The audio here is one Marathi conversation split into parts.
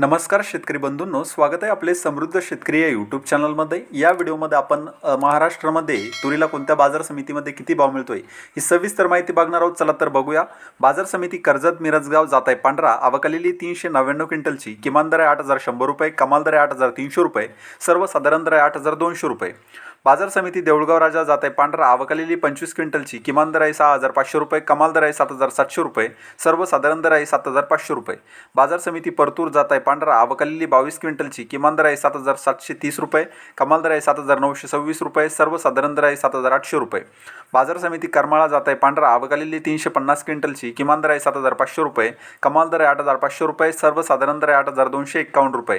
नमस्कार शेतकरी बंधूंनो, स्वागत आहे आपले समृद्ध शेतकरी या यूट्यूब चॅनलमध्ये। या व्हिडिओमध्ये आपण महाराष्ट्रामध्ये तुरीला कोणत्या बाजार समितीमध्ये किती भाव मिळतोय ही सविस्तर माहिती बघणार आहोत। चला तर बघूया। बाजार समिती कर्जत मिरजगाव जात आहे पांढरा, आवकालेली 399 क्विंटलची, किमान दर आहे 8100 रुपये, कमाल दर आहे 8300 रुपये, सर्वसाधारण दर आहे 8200 रुपये। बाजार समिती देऊळगाव राजा जात आहे पांढरा, आवकालेली 25 क्विंटलची, किमान दर आहे 6500 रुपये, कमाल दर आहे 7700 रुपये, सर्वसाधारण दर आहे 7500 रुपये। बाजार समिती परतूर जात आहे पांढरा, आवकालेली 22 क्विंटलची, किमान दर आहे 7730 रुपये, कमाल दर आहे 7926 रुपये, सर्वसाधारण दर आहे 7800 रुपये। बाजार समिती करमाळा जात आहे पांढरा, आवकालेली 350 क्विंटलची, किमान दर आहे 7500 रुपये, कमाल दर आहे 8500 रुपये, सर्वसाधारण दर आहे 8251 रुपये।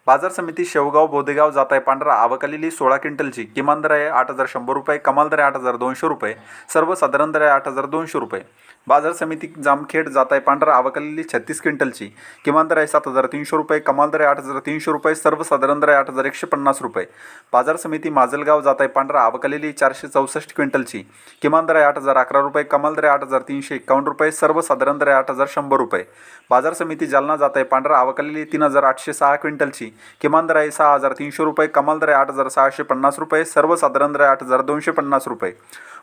बाजार समिती शेवगाव बोदेगाव जात आहे पांढरा, आवकालेली 16 क्विंटलची, किमान दर आहे 8100 रुपये, कमाल दर आहे 8200 रुपये, सर्वसाधारण दर आहे 8200 रुपये। बाजार समिती जामखेड जात आहे पांढरा, आवकालेली 36 क्विंटलची, किमान दर आहे 7300 रुपये, कमाल दर आहे 8300 रुपये, सर्वसाधारण दर आहे 8150 रुपये। बाजार समिती माजलगाव जात आहे पांढरा, आवकालेली 464 क्विंटलची, किमान दर आहे 8011 रुपये, कमाल दर आहे 8351 रुपये, सर्वसाधारण दर आहे 8100 रुपये। बाजार समिती जालना जात आहे पांढरा, आवकालेली 3806 क्विंटलची, किमान दर आहे 6300 रुपये, कमाल दर आहे 8650 रुपये, सर्वसाधारण दर आहे 8250 रुपये।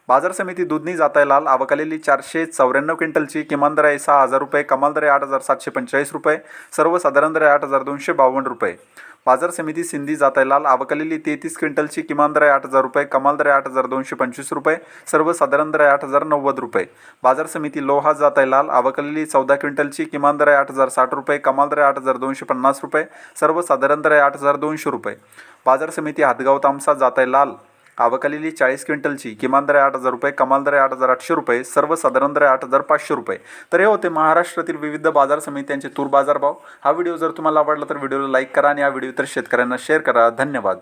बाजार समिती दुधनी जात आहे लाल, आवकालेली 494 क्विंटलची, किमान दर आहे 6000 रुपये, कमाल दर आहे 8745 रुपये, सर्वसाधारण दर आहे 8252 रुपये। बाजार समिती सिंधी जात आहे लाल, आवकालेली 33 क्विंटलची, किमान दर आहे 8000 रुपये, कमाल दर आहे 8225 रुपये, सर्वसाधारण दर आहे 8090 रुपये। बाजार समिती लोहा जात आहे लाल, आवकालेली 14 क्विंटलची, किमान दर आहे 8060 रुपये, कमाल दर आहे 8250 रुपये, सर्वसाधारण दर आहे 8200 रुपये। बाजार समिती हातगाव तामसा जात आहे लाल, आवकालेली 40 क्विंटलची, किमान दर आहे 8000 रुपये, कमाल दर आहे 8800 रुपये, सर्वसाधारण दर आहे 8500 रुपये। तर हे होते महाराष्ट्रातील विविध बाजार समित्यांचे तूर बाजार भाव। हा व्हिडिओ जर तुम्हाला आवडला तर व्हिडिओला लाईक करा आणि हा व्हिडिओ इतर शेतकऱ्यांना शेअर करा। धन्यवाद।